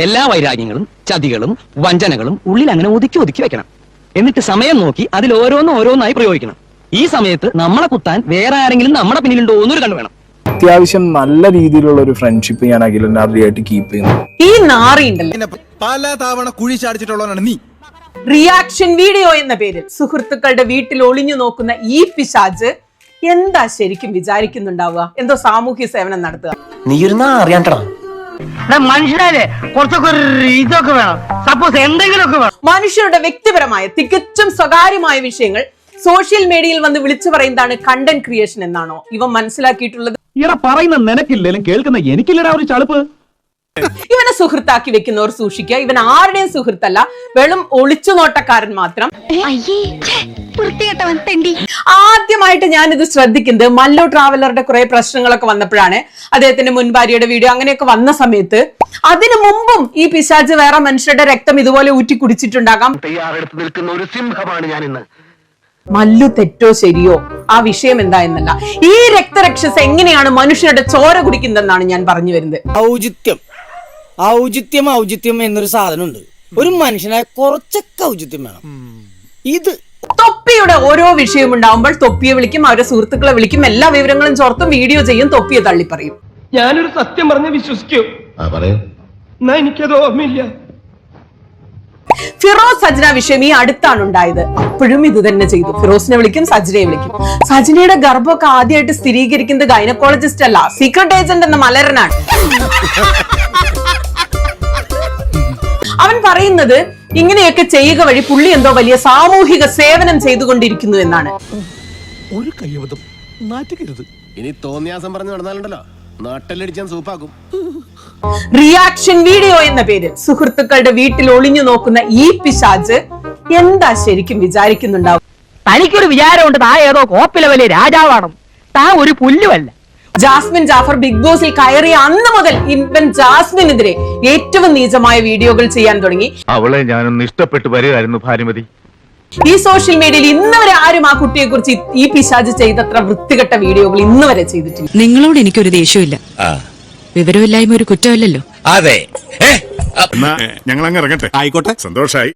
എല്ലാ വൈരാഗ്യങ്ങളും ചതികളും വഞ്ചനകളും ഉള്ളിൽ അങ്ങനെ ഒതുക്കി ഒതുക്കി വെക്കണം. എന്നിട്ട് സമയം നോക്കി അതിൽ ഓരോന്നായി പ്രയോഗിക്കണം. ഈ സമയത്ത് നമ്മളെ കുത്താൻ വേറെ ആരെങ്കിലും നമ്മുടെ പിന്നിലുണ്ടോ എന്നൊരു കണ്ടു വേണം. അത്യാവശ്യം നല്ല രീതിയിലുള്ള ഒരു ഫ്രണ്ട്ഷിപ്പ് ഞാൻ അഖിലനാദ്രിയായിട്ട് കീപ്പ് ചെയ്യുന്നു. ഈ നാറിയുണ്ടല്ലോ പല തവണ കുഴി ചാടിച്ചിട്ടുള്ളവനാണ് നീ. റിയാക്ഷൻ വീഡിയോ എന്ന പേരിൽ സുഹൃത്തുക്കളുടെ വീട്ടിൽ ഒളിഞ്ഞു നോക്കുന്ന ഈ പിശാച് എന്താ ശരിക്കും വിചാരിക്കുന്നുണ്ടാവുക? എന്തോ സാമൂഹ്യ സേവനം നടത്തുക. മനുഷ്യരെ കുറച്ചൊക്കെ ഇതൊക്കെ വേണം. സപ്പോസ് എന്തെങ്കിലുമൊക്കെ വേണം. മനുഷ്യരുടെ വ്യക്തിപരമായ തികച്ചും സ്വകാര്യമായ വിഷയങ്ങൾ സോഷ്യൽ മീഡിയയിൽ വന്ന് വിളിച്ചു പറയുന്നതാണ് കണ്ടന്റ് ക്രിയേഷൻ എന്നാണോ ഇവൻ മനസ്സിലാക്കിയിട്ടുള്ളത്? ഇയാളെ പറയുന്ന നിനക്കില്ലേലും കേൾക്കുന്ന എനിക്കില്ലടാ ഒരു ചളുപ്പ്. ഇവനെ സുഹൃത്താക്കി വെക്കുന്നവർ സൂക്ഷിക്കുക. ഇവൻ ആരുടെയും സുഹൃത്തല്ല, വെറും ഒളിച്ചുനോട്ടക്കാരൻ മാത്രം. ആദ്യമായിട്ട് ഞാനിത് ശ്രദ്ധിക്കുന്നത് മല്ലു ട്രാവലറുടെ കുറെ പ്രശ്നങ്ങളൊക്കെ വന്നപ്പോഴാണ്. അദ്ദേഹത്തിന്റെ മുൻ ഭാര്യയുടെ വീഡിയോ അങ്ങനെയൊക്കെ വന്ന സമയത്ത് അതിനു മുമ്പും ഈ പിശാച് വേറെ മനുഷ്യരുടെ രക്തം ഇതുപോലെ ഊറ്റി കുടിച്ചിട്ടുണ്ടാകാം. തയ്യാറെടുത്ത് നിൽക്കുന്ന ഒരു സിംഹമാണ് ഞാൻ ഇന്ന്. മല്ലു തെറ്റോ ശരിയോ ആ വിഷയം എന്താ എന്നല്ല, ഈ രക്തരക്ഷസ് എങ്ങനെയാണ് മനുഷ്യരുടെ ചോര കുടിക്കുന്നതെന്നാണ് ഞാൻ പറഞ്ഞു വരുന്നത്. ഔചിത്യം എന്നൊരു സാധനമുണ്ട്. ഒരു മനുഷ്യനായ കുറച്ചൊക്കെ ഔചിത്യം വേണം. ഇത് തൊപ്പിയുടെ ഓരോ വിഷയം ഉണ്ടാവുമ്പോൾ തൊപ്പിയെ വിളിക്കും, അവരുടെ സുഹൃത്തുക്കളെ വിളിക്കും, എല്ലാ വിവരങ്ങളും ചോർത്തും വീഡിയോ ചെയ്യും, തൊപ്പിയെ തള്ളിപ്പറയും. ഞാനൊരു സത്യം പറഞ്ഞ് വിശ്വസിക്കൂ. എനിക്കത് ഓർമ്മയില്ല. ഫിറോസ് സജ്ന വിഷയം ഈ അടുത്താണ് ഉണ്ടായത്. അപ്പോഴും ഇത് തന്നെ ചെയ്തു. ഫിറോസിനെ വിളിക്കും, സജ്നയെ വിളിക്കും. സജ്നയുടെ ഗർഭമൊക്കെ ആദ്യമായിട്ട് സ്ഥിരീകരിക്കുന്നത് ഗൈനക്കോളജിസ്റ്റ് അല്ല, സീക്രട്ട് ഏജന്റ് എന്ന മലരനാണ്. അവൻ പറയുന്നത് ഇങ്ങനെയൊക്കെ ചെയ്യുക വഴി പുള്ളി എന്തോ വലിയ സാമൂഹിക സേവനം ചെയ്തുകൊണ്ടിരിക്കുന്നു എന്നാണ്. ഒരു കയ്യബദ്ധം നാറ്റുകരുത്. ഇനി തോന്നിയാസം പറഞ്ഞു നടന്നാലുണ്ടല്ലോ നാട്ടിലടിച്ചാൻ സൂപ്പാക്കും. റിയാക്ഷൻ വീഡിയോ എന്ന പേരിൽ സുഹൃത്തുക്കളുടെ വീട്ടിൽ ഒളിഞ്ഞു നോക്കുന്ന ഈ പിശാച് എന്താ ശരിക്കും വിചാരിക്കുന്നുണ്ടാവും? തനിക്കൊരു വിചാരമുണ്ട് താ ഏതോ കോപ്പിലെ വലിയ രാജാവാണ്. താ ഒരു പുല്ലുമല്ല. ജാസ്മിൻ ജാഫർ ബിഗ് ബോസിൽ കയറിയ അന്ന് മുതൽ ഇവൻ ജാസ്മിനെതിരെ ഏറ്റവും നീചമായ വീഡിയോകൾ ചെയ്യാൻ തുടങ്ങി. അവളെ ഞാനൊന്ന് ഇഷ്ടപ്പെട്ടു വരികയായിരുന്നു ഭാനുമതി. ഈ സോഷ്യൽ മീഡിയയിൽ ഇന്നുവരെ ആരും ആ കുട്ടിയെ കുറിച്ച് ഈ പിശാച് ചെയ്തത്ര വൃത്തികെട്ട വീഡിയോകൾ ഇന്നുവരെ ചെയ്തിട്ടില്ല. നിങ്ങളോട് എനിക്കൊരു ദേഷ്യമില്ല. വിവരമില്ലായ്മ ഒരു കുറ്റമല്ലല്ലോ. അതെ, ഞങ്ങൾ അങ്ങ് ഇറങ്ങട്ടെ. ആയിക്കോട്ടെ, സന്തോഷായി.